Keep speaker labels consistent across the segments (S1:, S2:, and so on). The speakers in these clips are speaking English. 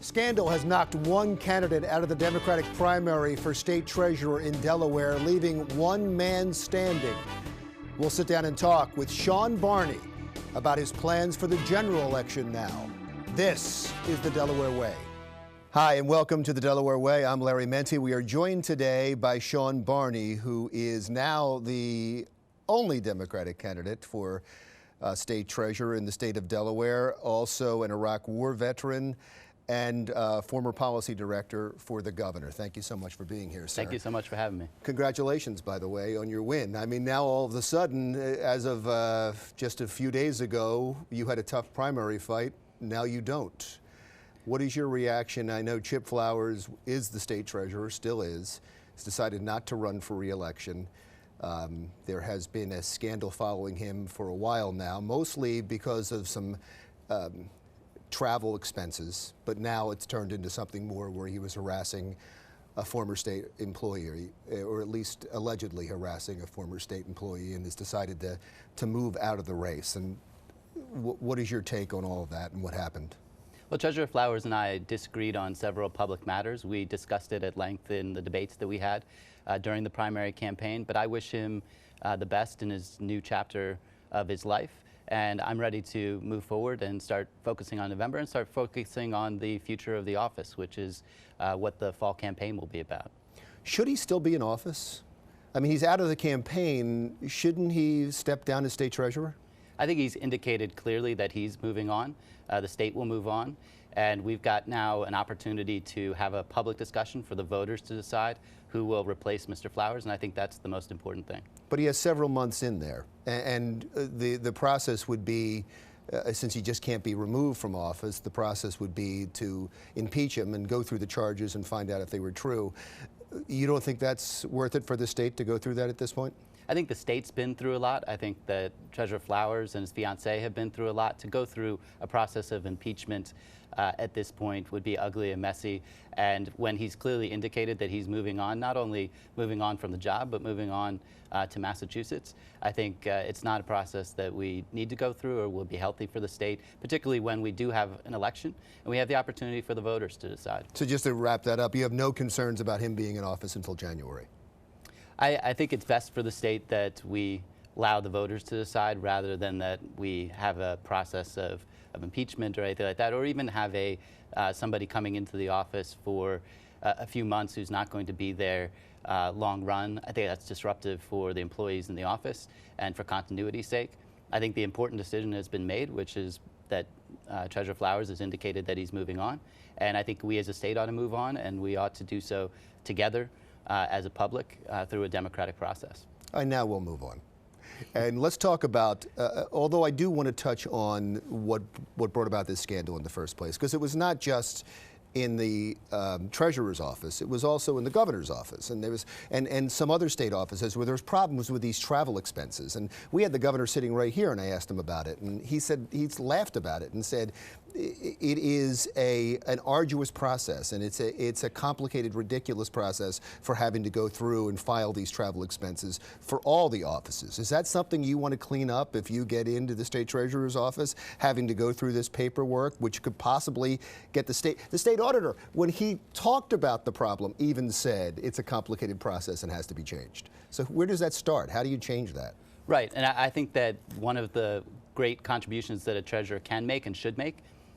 S1: Scandal has knocked one candidate out of the Democratic primary for state treasurer in Delaware, leaving one man standing. We'll sit down and talk with Sean Barney about his plans for the general election now. This is the Delaware Way. Hi, and welcome to the Delaware Way. I'm Larry Mendte. We are joined today by Sean Barney, who is now the only Democratic candidate for state treasurer in the state of Delaware, also an Iraq war veteran and former policy director for the governor. Thank you so much for being here, sir.
S2: Thank you so much for having me.
S1: Congratulations, by the way, on your win. I mean, now all of a sudden, as of just a few days ago, you had a tough primary fight. Now you don't. What is your reaction? I know Chip Flowers is the state treasurer, still is. He's decided not to run for re-election. There has been a scandal following him for a while now, mostly because of some travel expenses, but now it's turned into something more where he was harassing a former state employee, or at least allegedly harassing a former state employee, and has decided to move out of the race. And what is your take on all of that and what happened?
S2: Well, Treasurer Flowers and I disagreed on several public matters. We discussed it at length in the debates that we had during the primary campaign, but I wish him the best in his new chapter of his life. And I'm ready to move forward and start focusing on November and start focusing on the future of the office, which is what the fall campaign will be about.
S1: Should he still be in office? I mean, he's out of the campaign. Shouldn't he step down as state treasurer?
S2: I think he's indicated clearly that he's moving on. The state will move on. And we've got now an opportunity to have a public discussion for the voters to decide who will replace Mr. Flowers, and I think that's the most important thing.
S1: But he has several months in there, and the process would be, since he just can't be removed from office, the process would be to impeach him and go through the charges and find out if they were true. You don't think that's worth it for the state to go through that at this point?
S2: I think the state's been through a lot. I think that Treasurer Flowers and his fiancee have been through a lot. To go through a process of impeachment at this point would be ugly and messy. And when he's clearly indicated that he's moving on, not only moving on from the job, but moving on to Massachusetts, I think it's not a process that we need to go through or will be healthy for the state, particularly when we do have an election and we have the opportunity for the voters to decide.
S1: So just to wrap that up, you have no concerns about him being in office until January?
S2: I think it's best for the state that we allow the voters to decide rather than that we have a process of impeachment or anything like that, or even have somebody coming into the office for a few months who's not going to be there long run. I think that's disruptive for the employees in the office and for continuity's sake. I think the important decision has been made, which is that Treasurer Flowers has indicated that he's moving on. And I think we as a state ought to move on, and we ought to do so together as a public through a democratic process.
S1: Now we'll move on. And let's talk about, although I do want to touch on what brought about this scandal in the first place, because it was not just in the treasurer's office, it was also in the governor's office, and there was and some other state offices where there's problems with these travel expenses. And we had the governor sitting right here, and I asked him about it, and he said he's laughed about it and said it is an arduous process, and it's a complicated, ridiculous process for having to go through and file these travel expenses for all the offices. Is that something you want to clean up if you get into the state treasurer's office, having to go through this paperwork, which could possibly get the state auditor, when he talked about the problem, even said it's a complicated process and has to be changed. So where does that start? How do you change that?
S2: Right, and I think that one of the great contributions that a treasurer can make and should make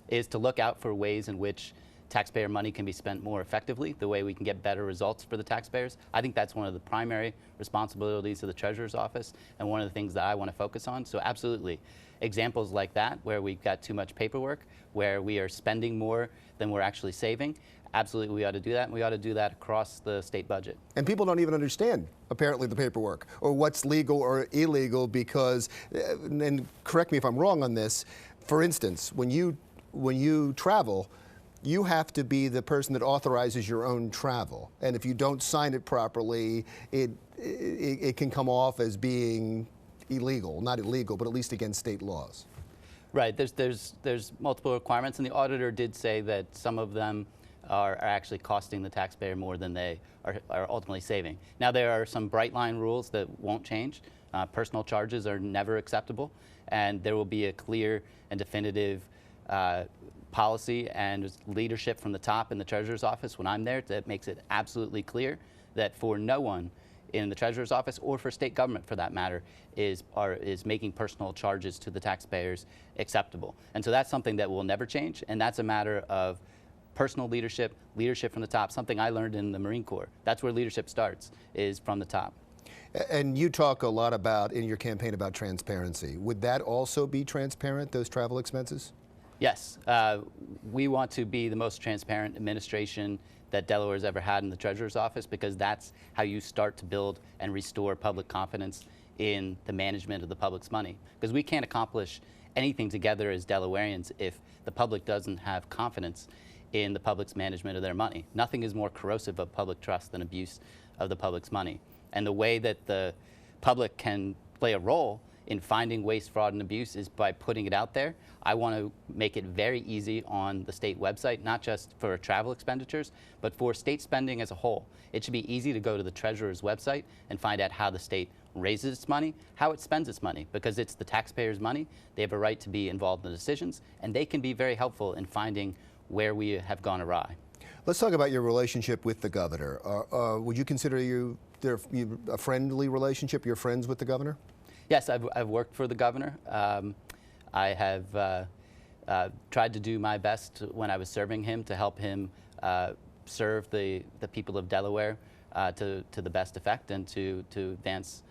S2: is to look out for ways in which taxpayer money can be spent more effectively, the way we can get better results for the taxpayers. I think that's one of the primary responsibilities of the treasurer's office and one of the things that I want to focus on. So absolutely, examples like that where we've got too much paperwork, where we are spending more than we're actually saving, absolutely we ought to do that, and we ought to do that across the state budget. And
S1: people don't even understand, apparently, the paperwork or what's legal or illegal because, and correct me if I'm wrong on this, for instance, when you travel, you have to be the person that authorizes your own travel. And if you don't sign it properly, it can come off as being illegal, not illegal, but at least against state laws.
S2: Right, there's multiple requirements, and the auditor did say that some of them are actually costing the taxpayer more than they are ultimately saving. Now, there are some bright line rules that won't change. Personal charges are never acceptable, and there will be a clear and definitive policy and leadership from the top in the Treasurer's office when I'm there that makes it absolutely clear that for no one in the Treasurer's office, or for state government for that matter, is making personal charges to the taxpayers acceptable. And so that's something that will never change, and that's a matter of personal leadership, leadership from the top, something I learned in the Marine Corps. That's where leadership starts, is from the top.
S1: And you talk a lot about, in your campaign, about transparency. Would that also be transparent, those travel expenses?
S2: Yes. We want to be the most transparent administration that Delaware has ever had in the Treasurer's office, because that's how you start to build and restore public confidence in the management of the public's money. Because we can't accomplish anything together as Delawareans if the public doesn't have confidence in the public's management of their money. Nothing is more corrosive of public trust than abuse of the public's money. And the way that the public can play a role in finding waste, fraud, and abuse is by putting it out there. I want to make it very easy on the state website, not just for travel expenditures, but for state spending as a whole. It should be easy to go to the Treasurer's website and find out how the state raises its money, how it spends its money, because it's the taxpayers' money. They have a right to be involved in the decisions, and they can be very helpful in finding where we have gone awry.
S1: Let's talk about your relationship with the governor. Would you consider you a friendly relationship? You're friends with the governor?
S2: Yes, I've worked for the governor. I have tried to do my best when I was serving him to help him serve the people of Delaware to the best effect and to advance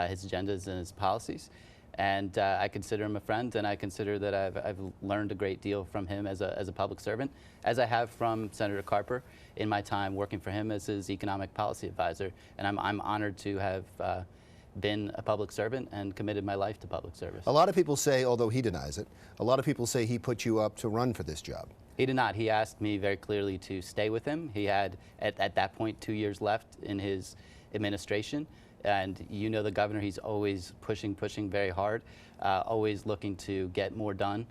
S2: his agendas and his policies. And I consider him a friend, and I consider that I've learned a great deal from him as a public servant, as I have from Senator Carper in my time working for him as his economic policy advisor. And I'm honored to have been a public servant and committed my life to public service.
S1: A lot of people say, although he denies it, a lot of people say he put you up to run for this job.
S2: He did not. He asked me very clearly to stay with him. He had, at that point, 2 years left in his administration. And you know the governor, he's always pushing very hard, always looking to get more done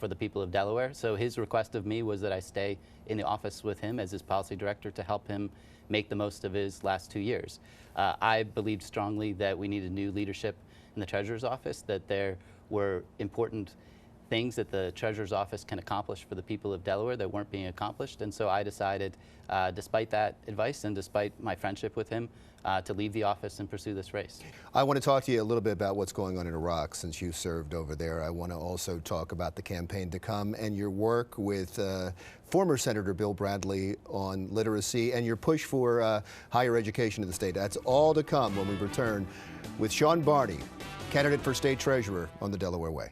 S2: for the people of Delaware. So his request of me was that I stay in the office with him as his policy director to help him make the most of his last 2 years. I believed strongly that we needed new leadership in the Treasurer's office, that there were important things that the Treasurer's office can accomplish for the people of Delaware that weren't being accomplished. And so I decided, despite that advice and despite my friendship with him, to leave the office and pursue this race.
S1: I want to talk to you a little bit about what's going on in Iraq since you served over there. I want to also talk about the campaign to come and your work with former Senator Bill Bradley on literacy and your push for higher education in the state. That's all to come when we return with Sean Barney, candidate for state treasurer on the Delaware Way.